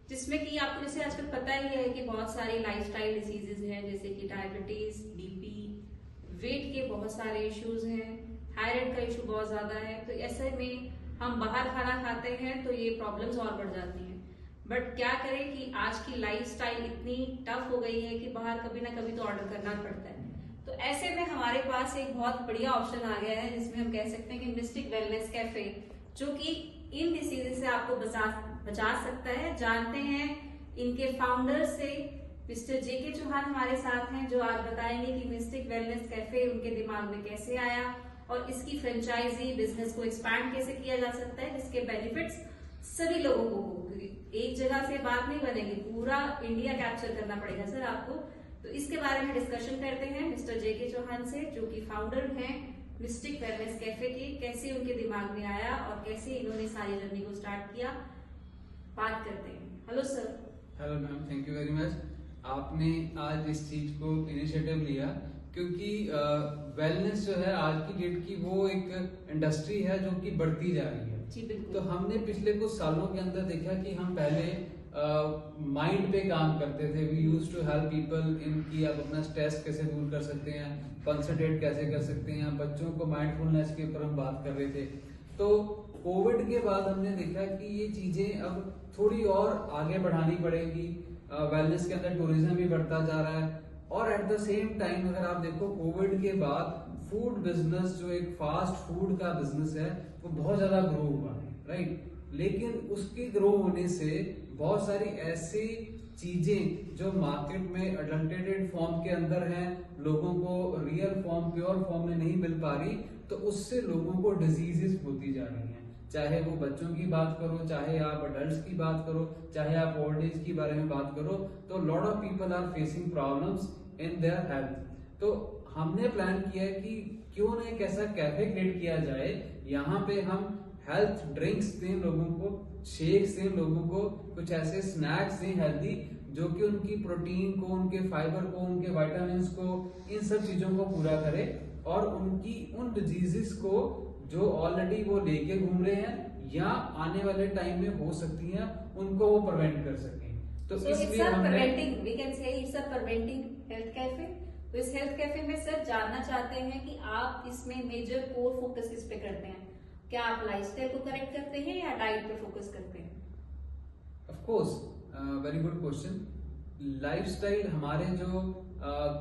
जिसमें कि आपको जैसे आजकल पता ही है कि बहुत सारी लाइफस्टाइल डिसीजेज हैं, जैसे कि डायबिटीज, बीपी, वेट के बहुत सारे इश्यूज हैं, थायराइड का इशू बहुत ज्यादा है। तो ऐसे में हम बाहर खाना खाते हैं तो ये प्रॉब्लम्स और बढ़ जाती हैं। बट क्या करें कि आज की लाइफस्टाइल इतनी टफ हो गई है कि बाहर कभी ना कभी तो ऑर्डर करना पड़ता है। तो ऐसे में हमारे पास एक बहुत बढ़िया ऑप्शन आ गया है, जिसमें हम कह सकते हैं कि मिस्टिक वेलनेस कैफे, जो कि इन डिसीजेज से आपको बचा सकता है। जानते हैं इनके फाउंडर से, मिस्टर जेके चौहान हमारे साथ हैं, जो आज बताएंगे कि मिस्टिक वेलनेस कैफे उनके दिमाग में कैसे आया और इसकी फ्रेंचाइजी बिजनेस को एक्सपैंड कैसे किया जा सकता है, जिसके बेनिफिट्स सभी लोगों को हो। एक जगह से बात नहीं बनेगी, पूरा इंडिया कैप्चर करना पड़ेगा सर आपको। तो इसके बारे में डिस्कशन करते हैं मिस्टर जेके चौहान से, जो कि फाउंडर हैं मिस्टिक वेलनेस कैफे की। कैसे उनके दिमाग में आया और कैसे इन्होंने सारी जर्नी को स्टार्ट किया, बात करते हैं। Hello sir. Hello ma'am, thank you very much. आपने आज इस चीज को इनिशिएटिव लिया क्योंकि वेलनेस जो है आज की डेट की वो एक इंडस्ट्री है जो कि बढ़ती जा रही है। जी बिल्कुल। तो हमने पिछले कुछ सालों के अंदर देखा कि हम पहले माइंड पे काम करते थे। We use to help people in कि आप अपना स्ट्रेस कैसे दूर कर सकते हैं, कंसंट्रेट कैसे कर सकते हैं, बच्चों को माइंडफुलनेस के ऊपर हम बात कर रहे थे। तो कोविड के बाद हमने देखा कि ये चीजें अब थोड़ी और आगे बढ़ानी पड़ेगी। वेलनेस के अंदर टूरिज्म भी बढ़ता जा रहा है और एट द सेम टाइम अगर आप देखो कोविड के बाद फूड बिजनेस, जो एक फास्ट फूड का बिजनेस है, वो बहुत ज्यादा ग्रो हुआ है, राइट। लेकिन उसके ग्रो होने से बहुत सारी ऐसी चीजें जो मार्केट में अडल्टेटेड फॉर्म के अंदर हैं, लोगों को रियल फॉर्म, प्योर फॉर्म में नहीं मिल पा रही, तो उससे लोगों को डिजीजेस होती जा रही हैं। चाहे वो बच्चों की बात करो, चाहे आप अडल्ट की बात करो, चाहे आप ओल्ड एज की बारे में बात करो, तो lot of people are facing problems in their health. तो हमने प्लान किया है कि क्यों ना एक ऐसा कैफे क्रिएट किया जाए, यहाँ पे हम हेल्थ ड्रिंक्स दें लोगों को, शेक्स दें लोगों को, कुछ ऐसे स्नैक्स दें हेल्दी, जो कि उनकी प्रोटीन को, उनके फाइबर को, उनके विटामिन्स को, इन सब चीजों को पूरा करे और उनकी उन डिजीजेस को जो ऑलरेडी वो लेके घूम रहे हैं या आने वाले टाइम में हो सकती हैं, उनको वो प्रिवेंट कर सकें। तो इसलिए हमने हेल्थ कैफे। तो इस हेल्थ कैफे में सर जानना चाहते हैं कि आप इसमें मेजर कोर फोकस किस पे करते हैं? क्या आप लाइफस्टाइल को करेक्ट करते हैं या डाइट पे फोकस करते हैं? Of course, very good question. Lifestyle, हमारे जो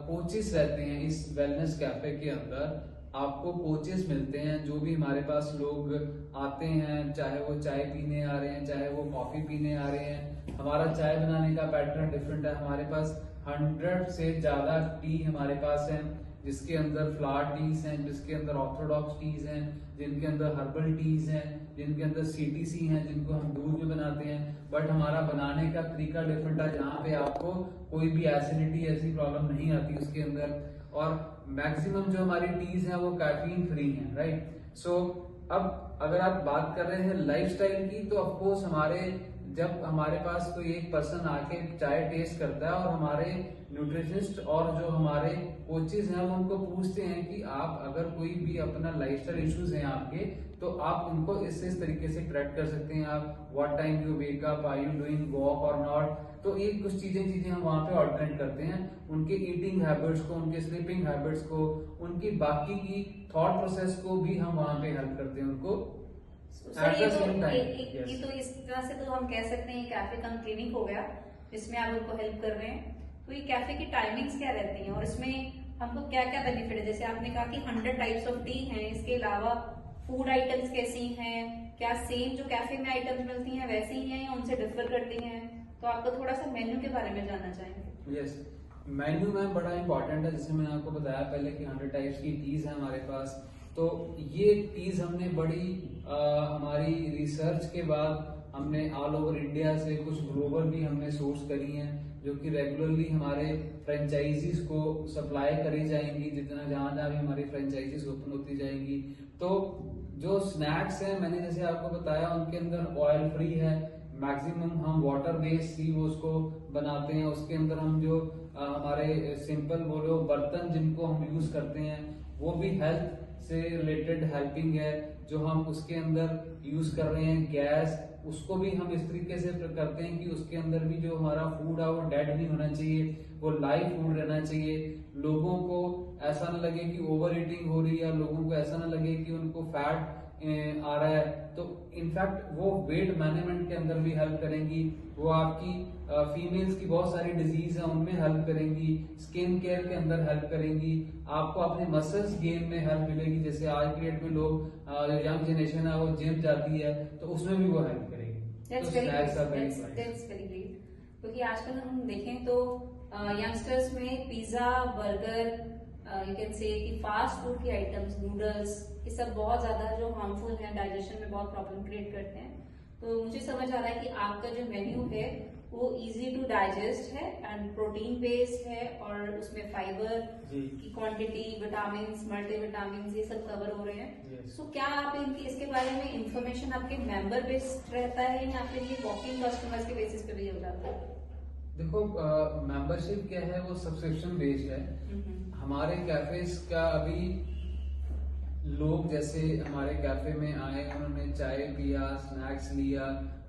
कोचेस रहते हैं इस वेलनेस कैफे के अंदर, आपको कोचेस मिलते हैं। जो भी हमारे पास लोग आते हैं, चाहे वो चाय पीने आ रहे हैं, चाहे वो कॉफी पीने आ रहे हैं, हमारा चाय बनाने का पैटर्न डिफरेंट है। हमारे पास 100 से ज्यादा टी हमारे पास है, जिसके अंदर फ्लावर टीज हैं, जिसके अंदर ऑर्थोडॉक्स टीज हैं, जिनके अंदर हर्बल टीज हैं, जिनके अंदर सीटीसी हैं, जिनको हम दूध में बनाते हैं। बट हमारा बनाने का तरीका डिफरेंट है, जहाँ पे आपको कोई भी एसिडिटी ऐसी प्रॉब्लम नहीं आती उसके अंदर। और मैक्सिमम जो हमारी टीज हैं वो कैफीन फ्री हैं, राइट। सो अब अगर आप बात कर रहे हैं लाइफस्टाइल की, तो ऑफकोर्स जब हमारे पास कोई एक पर्सन आके चाय टेस्ट करता है और हमारे न्यूट्रिशनिस्ट और जो हमारे कोचेज हैं वो उनको पूछते हैं कि आप अगर कोई भी अपना लाइफस्टाइल इश्यूज हैं आपके, तो आप उनको इस तरीके से करेक्ट कर सकते हैं। आप what time you wake up, are you doing walk और नॉट। तो ये कुछ चीजें हम वहाँ पे ऑल्टरनेट करते हैं। उनके ईटिंग हैबिट्स को, उनके स्लीपिंग हैबिट्स को, उनकी बाकी की थॉट प्रोसेस को भी हम वहाँ पे हेल्प करते हैं उनको। ये तो इस तरह से तो हम कह सकते हैं कैफे का क्लिनिक हो गया, जिसमें आप उनको हेल्प कर रहे हैं। तो ये कैफे की टाइमिंग्स क्या रहती हैं और इसमें हमको क्या क्या बेनिफिट है? जैसे आपने कहा कि 100 टाइप्स ऑफ टी हैं, इसके अलावा फूड आइटम्स कैसी हैं? क्या सेम जो कैफे में आइटम्स मिलती हैं वैसी ही हैं या उनसे डिफर करती हैं? तो आपको थोड़ा सा मेन्यू के बारे में जानना चाहेंगे। यस, मेन्यू मैम बड़ा इंपॉर्टेंट है। जैसे मैंने आपको बताया पहले कि 100 टाइप्स की टीज है हमारे पास। तो ये टीज हमने बड़ी हमारी रिसर्च के बाद हमने ऑल ओवर इंडिया से, कुछ ग्लोबल भी हमने सोर्स करी हैं, जो कि रेगुलरली हमारे फ्रेंचाइजीज को सप्लाई करी जाएंगी, जितना जहां जहां भी हमारी फ्रेंचाइजीज ओपन होती जाएंगी। तो जो स्नैक्स हैं, मैंने जैसे आपको बताया, उनके अंदर ऑयल फ्री है। मैक्सिमम हम वाटर बेस्ड ही वो उसको बनाते हैं। उसके अंदर हम जो हमारे सिंपल बोलो बर्तन जिनको हम यूज करते हैं, वो भी हेल्थ से रिलेटेड हेल्पिंग है जो हम उसके अंदर यूज कर रहे हैं, गैस, उसको भी हम इस तरीके से करते हैं कि उसके अंदर भी जो हमारा फूड है वो डेड नहीं होना चाहिए, वो लाइव फूड रहना चाहिए। लोगों को ऐसा ना लगे कि ओवर ईटिंग हो रही है, लोगों को ऐसा ना लगे कि उनको फैट आ रहा है। तो इनफैक्ट वो वेट मैनेजमेंट के अंदर भी हेल्प करेंगी, वो आपकी फीमेल्स की बहुत सारी डिजीज है उनमें हेल्प करेंगी, स्किन केयर के अंदर हेल्प करेंगी, आपको अपने मसल्स गेन में हेल्प मिलेगी। जैसे आज की डेट में लोग यंग जनरेशन है वो जिम जाती है तो उसमें भी वो हेल्प करेगी। That's very great. That's very great. क्योंकि आजकल हम देखें तो यंगस्टर्स में pizza, burger, you can say कि फास्ट फूड के आइटम्स, नूडल्स, ये सब बहुत ज्यादा जो हार्मफुल है, डाइजेशन में बहुत प्रॉब्लम क्रिएट करते हैं। तो मुझे समझ आ रहा है कि आपका जो मेन्यू है वो इजी टू डाइजेस्ट है एंड प्रोटीन बेस्ड है और उसमें फाइबर की क्वांटिटी, विटामिन, मल्टीविटामिन, ये सब कवर हो रहे हैं। सो क्या आप इनकी इसके बारे में इंफॉर्मेशन आपके मेंबर बेस्ड रहता है या फिर ये वॉकिंग कस्टमर्स के बेसिस पे भी हो जाता है? देखो मेंबरशिप क्या है वो सब्सक्रिप्शन बेस्ड है। हमारे कैफेज का अभी लोग जैसे हमारे कैफे में आए, उन्होंने चाय पिया, स्नैक्स लिया,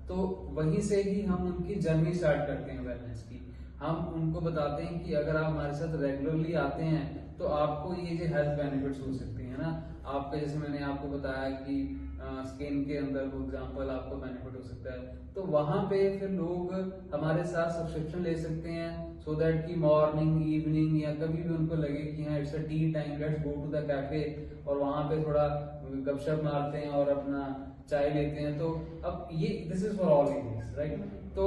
तो वहीं से ही हम उनकी जर्नी स्टार्ट करते हैं वेलनेस की। हम उनको बताते हैं कि अगर आप हमारे साथ रेगुलरली आते हैं तो आपको ये जो हेल्थ बेनिफिट्स हो सकते हैं ना, आपका जैसे मैंने आपको बताया कि स्किन के अंदर फॉर एग्जांपल आपको बेनिफिट हो सकता है, तो वहां पे फिर लोग हमारे साथ सब्सक्रिप्शन ले सकते हैं सो दैट कि मॉर्निंग, इवनिंग या कभी भी उनको लगे कि हाँ it's a tea time, let's go to the cafe, और वहां पे थोड़ा गपशप मारते हैं और अपना चाय लेते हैं। तो अब ये this is for all ages, right? तो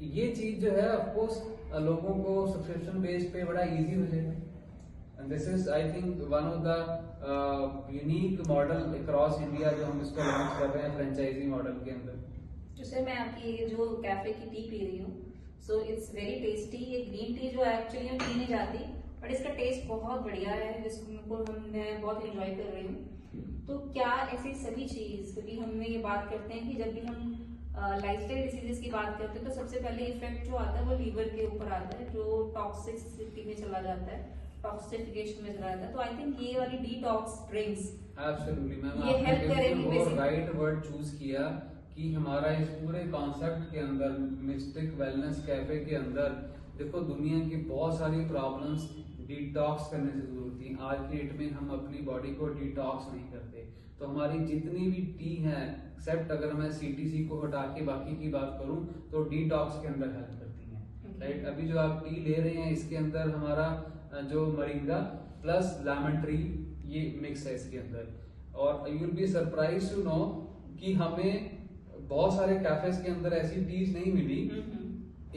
ये चीज जो है ऑफकोर्स लोगों को सब्सक्रिप्शन बेस पे बड़ा इजी हो जाएगा। And this is I think one of the unique model across India जो हम इसको लॉन्च कर रहे हैं फ्रेंचाइजी मॉडल के अंदर। तो सर मैं आपकी जो कैफे की टी पी रही हूँ, सो इट्स वेरी टेस्टी। ये ग्रीन टी जो एक्चुअली मैं पी नहीं जाती, बट इसका टेस्ट बहुत बढ़िया है जिसको मैं बहुत एंजॉय कर रही हूँ। तो क्या ऐसी सभी चीज, क्योंकि हम ये बात करते हैं कि जब भी हम लाइफस्टाइल डिसीजेस की बात करते हैं तो सबसे पहले इफेक्ट जो आता है वो लीवर के ऊपर आता है, जो टॉक्सिसिटी में चला जाता है, टॉक्सिफिकेशन में चला जाता है। तो आई थिंक ये वाली डिटॉक्स ड्रिंक्स एब्सोल्युटली मैम, ये हेल्प करेगी आपने राइट वर्ड चूज किया कि हमारा इस पूरे कॉन्सेप्ट के अंदर मिस्टिक वेलनेस कैफे के अंदर देखो दुनिया की बहुत सारी प्रॉब्लम्स डिटॉक्स करने से दूर होती हैं। आज की डेट में हम अपनी बॉडी को डिटॉक्स नहीं करते, तो हमारी जितनी भी टी है, एक्सेप्ट अगर मैं सीटीसी को हटा के बाकी की बात करूं, तो डिटॉक्स के अंदर हेल्प करती हैं, राइट? अभी जो आप टी ले रहे हैं इसके अंदर हमारा जो मरिंगा प्लस लेमन ट्री ये मिक्स है इसके अंदर। और you will be surprise to know कि हमें बहुत सारे कैफेज के अंदर ऐसी टीज नहीं मिली।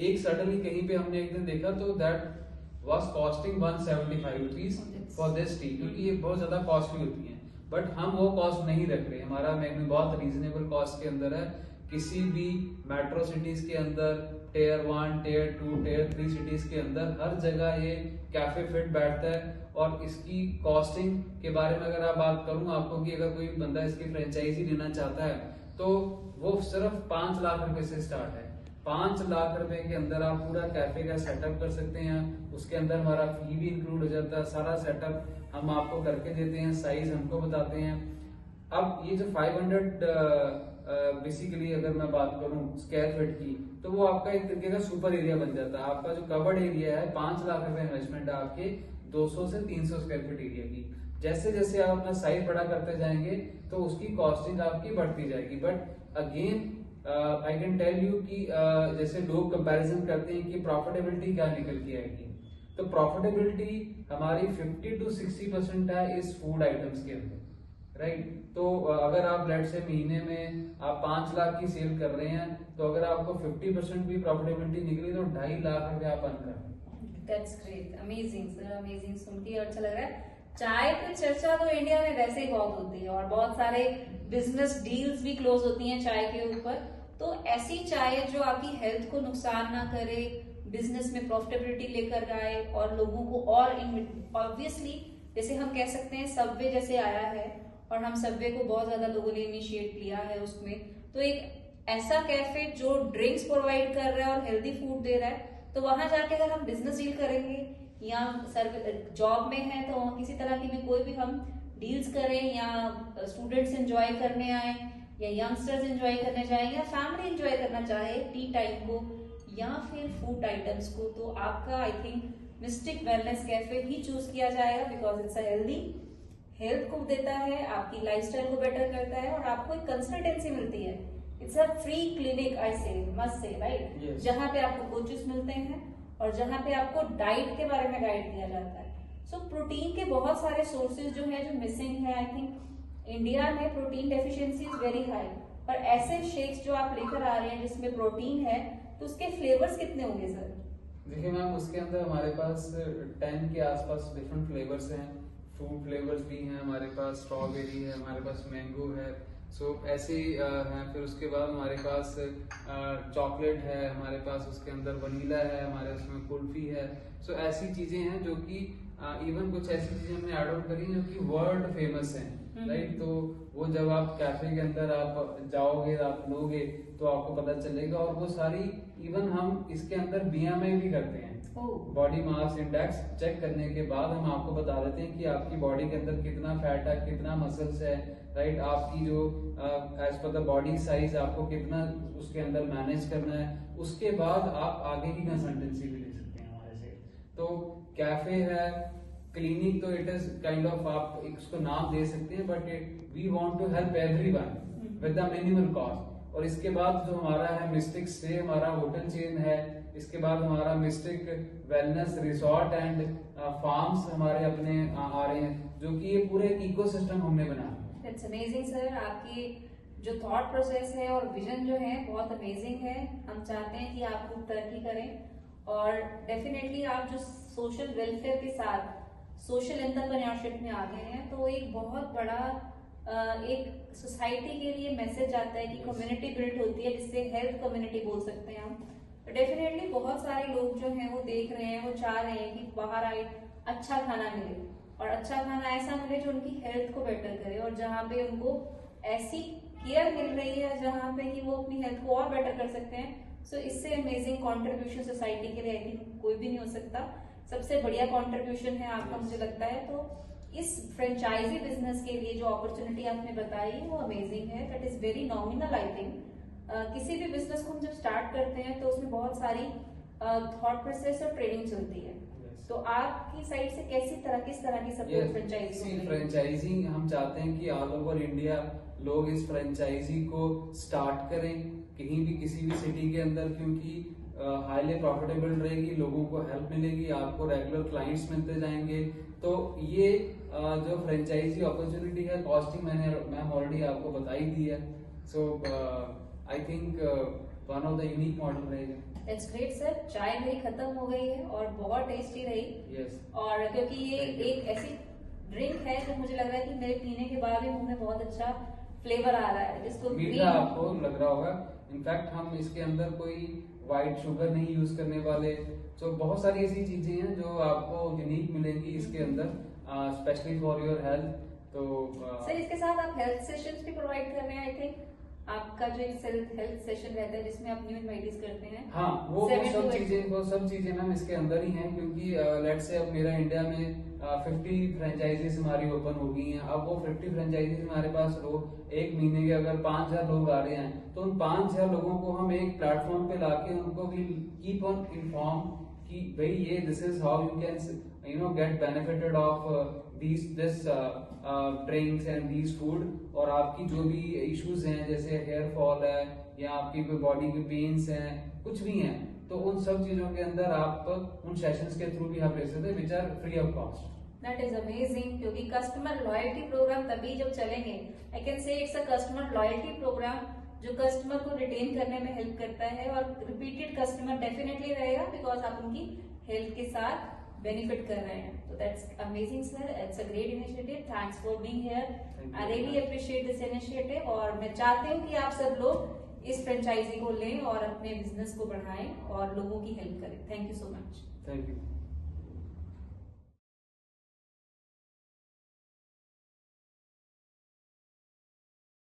एक सडनली कहीं पे हमने एक दिन देखा तो that was costing 175 rupees for this tea, क्योंकि ये बहुत ज्यादा कॉस्टली होती है, बट हम वो कॉस्ट नहीं रख रहे। हमारा मेन्यू बहुत रीजनेबल कॉस्ट के अंदर है। किसी भी मेट्रो सिटीज के अंदर, टियर 1, टियर 2, टियर 3 सिटीज के अंदर हर जगह ये कैफे फिट बैठता है। और इसकी कॉस्टिंग के बारे में अगर आप बात करूं आपको कि अगर कोई बंदा इसकी फ्रेंचाइजी लेना चाहता है तो वो सिर्फ 5 लाख रुपए से स्टार्ट है। 5 लाख रुपए के अंदर आप पूरा कैफे का सेटअप कर सकते हैं। उसके अंदर हमारा फी भी इंक्लूड हो जाता है, सारा सेटअप हम आपको करके देते हैं, साइज हमको बताते हैं। अब ये जो 500 बेसिकली अगर मैं बात करूं स्क्वायर फीट की, तो वो आपका एक तरीके का सुपर एरिया बन जाता है। आपका जो कवर्ड एरिया है 5 लाख रुपए इन्वेस्टमेंट है आपके 200 से 300 स्क्वायर फीट एरिया की। जैसे जैसे आप अपना साइज बड़ा करते जाएंगे तो उसकी कॉस्टिंग आपकी बढ़ती जाएगी। But again I can tell you कि जैसे लोग कंपैरिजन करते हैं कि प्रॉफिटेबिलिटी क्या निकल के आएगी, तो प्रॉफिटेबिलिटी हमारी 50 to 60% है इस फूड आइटम्स के अंदर, राइट? तो अगर आप लेट से महीने में आप 5 लाख की सेल कर रहे हैं, तो अगर आपको 50% भी प्रॉफिटेबिलिटी निकली तो 2.5 लाख रुपए आप अर्न कर रहे हैं। That's great, amazing sir, amazing. सुन के अच्छा लग रहा है। चाय की चर्चा तो इंडिया में वैसे ही बहुत होती है और बहुत सारे बिजनेस डील्स भी क्लोज होती हैं चाय के ऊपर। तो ऐसी चाय जो आपकी हेल्थ को नुकसान ना करे, बिजनेस में प्रॉफिटेबिलिटी लेकर आए और लोगों को, और ऑब्वियसली जैसे हम कह सकते हैं सबवे जैसे आया है और हम सबवे को बहुत ज्यादा लोगों ने इनिशिएट किया है उसमें, तो एक ऐसा कैफे जो ड्रिंक्स प्रोवाइड कर रहा है और हेल्दी फूड दे रहा है, तो वहां जाके अगर हम बिजनेस डील करेंगे या जॉब में है तो किसी तरह की भी कोई भी हम डील्स करें या स्टूडेंट्स एंजॉय करने आए या यंगस्टर्स एंजॉय करने जाए या फैमिली एंजॉय करना चाहे टी टाइम को या फिर फूड आइटम्स को, तो आपका I think mistake wellness cafe he choose किया जाएगा because it's a healthy, health को देता है, आपकी लाइफस्टाइल को बेटर करता है और आपको एक कंसल्टेंसी मिलती है। इट्स अ फ्री क्लिनिक, आई से मस्ट से राइट, जहाँ पे आपको कोचेस मिलते हैं और जहाँ पे आपको डाइट के बारे में गाइड किया जाता है। सो प्रोटीन के बहुत सारे सोर्सेज जो है जो मिसिंग है, आई थिंक इंडिया में protein deficiency is very high, पर ऐसे शेक्स जो आप लेकर आ रहे हैं जिसमें प्रोटीन है तो उसके फ्लेवर्स कितने होंगे सर? देखिए मैम, उसके अंदर हमारे पास 10 के आसपास डिफरेंट फ्लेवर्स हैं, फ्रूट फ्लेवर्स भी हैं हमारे पास, स्ट्रॉबेरी है हमारे पास, मैंगो है, सो ऐसे हैं। फिर उसके बाद हमारे पास चॉकलेट है हमारे पास, उसके अंदर वनीला है हमारे, उसमें कुल्फी है। सो ऐसी चीजें हैं जो कि इवन कुछ ऐसी चीजें हमने ऐड ऑन करी जो कि वर्ल्ड फेमस हैं, राइट। तो वो जब आप कैफे के अंदर आप जाओगे, आप लोगे तो आपको पता चलेगा। और वो सारी इवन हम इसके अंदर BMI भी करते हैं, बॉडी मास इंडेक्स चेक करने के बाद हम आपको बता देते हैं कि आपकी बॉडी के अंदर कितना फैट है, कितना मसल्स है, राइट। आपकी जो as per the body size आपको कितना उसके अंदर मैनेज करना है, उसके बाद आप आगे की कंसल्टेंसी भी ले सकते हैं हमारे से। तो कैफे है, क्लिनिक, तो इट इज काइंड ऑफ, आप इसको नाम दे सकते हैं, but we want to help everyone with the minimal cost. और इसके बाद जो हमारा है मिस्टिक स्टे, हमारा होटल चेन है, इसके बाद हमारा mystic wellness resort and farms हमारे अपने आ रहे हैं, जो कि ये पूरे एक इकोसिस्टम हमने बनाया। इट्स अमेजिंग सर, आपकी जो थॉट प्रोसेस है और विजन जो है बहुत अमेजिंग है। हम चाहते हैं कि आप खूब तरक्की करें और डेफिनेटली आप जो सोशल वेलफेयर के साथ सोशल एंटरप्रेन्योरशिप में आ गए हैं, तो एक बहुत बड़ा एक सोसाइटी के लिए मैसेज आता है कि कम्युनिटी बिल्ड होती है, जिससे हेल्थ कम्युनिटी बोल सकते हैं हम। तो डेफिनेटली बहुत सारे लोग जो हैं वो देख रहे हैं, वो चाह रहे हैं कि बाहर आए अच्छा खाना मिले और अच्छा खाना ऐसा मिले जो उनकी हेल्थ को बेटर करे और जहाँ पे उनको ऐसी केयर मिल रही है जहाँ पे कि वो अपनी हेल्थ को और बेटर कर सकते हैं। सो इससे अमेजिंग कंट्रीब्यूशन सोसाइटी के लिए आई थिंक कोई भी नहीं हो सकता। सबसे बढ़िया कंट्रीब्यूशन है आपका, मुझे लगता है। तो इस फ्रेंचाइजी बिजनेस के लिए जो अपॉर्चुनिटी आपने बताई वो अमेजिंग है, that is very nominal I think. किसी भी बिजनेस को हम जब स्टार्ट करते हैं तो उसमें बहुत सारी थॉट प्रोसेस और ट्रेनिंग चलती है। तो आपकी साइड से किस तरह की सपोर्ट फ्रेंचाइजी? फ्रेंचाइजिंग हम चाहते हैं कि ऑल ओवर इंडिया लोग इस फ्रेंचाइजी को स्टार्ट करें कहीं भी, किसी भी सिटी के अंदर, क्योंकि हाईली प्रॉफिटेबल रहेगी, लोगों को हेल्प मिलेगी, आपको रेगुलर क्लाइंट्स मिलते जाएंगे। तो ये जो फ्रेंचाइजी अपॉर्चुनिटी है, कॉस्टिंग मैम ऑलरेडी आपको बताई दी है। So I think one of the unique model रहेगा। That's great sir. चाय मेरी खत्म हो गई है और बहुत टेस्टी रही। yes. और क्योंकि ये एक ऐसी ड्रिंक है जो मुझे लग रहा है कि मेरे पीने के बाद ही मुंह में बहुत अच्छा फ्लेवर आ रहा है, जिसको मीठा आपको लग रहा होगा। इनफैक्ट हम इसके अंदर कोई व्हाइट शुगर नहीं यूज करने वाले। तो बहुत सारी ऐसी चीजें हैं जो आपको यूनिक मिलेंगी इसके अंदर, स्पेशली फॉर योर हेल्थ। तो सर इसके साथ आप हेल्थ सेशंस भी प्रोवाइड कर रहे हैं आई थिंक। आपका जो हेल्थ सेशन रहता है जिसमें आप न्यू इनवाइटीज करते हैं। हाँ, वो सब चीजें मैम इसके अंदर ही हैं, क्योंकि लेट्स से अब मेरा इंडिया में 50 फ्रेंचाइजीज हमारी ओपन हो गई हैं। अब वो 50 फ्रेंचाइजीज हमारे पास एक महीने के अगर 5000 लोग आ रहे हैं, तो उन 5000 लोगों को हम एक प्लेटफॉर्म पे लाके उनको भी कीप ऑन इन्फॉर्म कि भाई ये this is how you can get benefited of this drinks and this food. और आपकी जो भी इश्यूज हैं, जैसे हेयर फॉल है या आपकी कोई बॉडी के पेन्स हैं, कुछ भी हैं, तो उन सब चीजों के अंदर आप उन सेशंस के थ्रू भी आप ले सकते हैं, which are free of cost. That is amazing, क्योंकि कस्टमर लॉयल्टी प्रोग्राम तभी जब चलेंगे, I can say it's a customer loyalty program जो कस्टमर को रिटेन करने में हेल्प करता है और रिपीटेड कस्टमर डेफिनेटली रहेगा बिकॉज आप उनकी हेल्थ के साथ बेनिफिट कर रहे हैं। तो that's amazing sir, it's a great initiative, thanks for being here. I really appreciate this initiative और मैं चाहती हूँ कि आप सब लोग इस फ्रेंचाइजी को लें और अपने बिजनेस को बढ़ाएं और लोगों की हेल्प करें। Thank you so much. Thank you.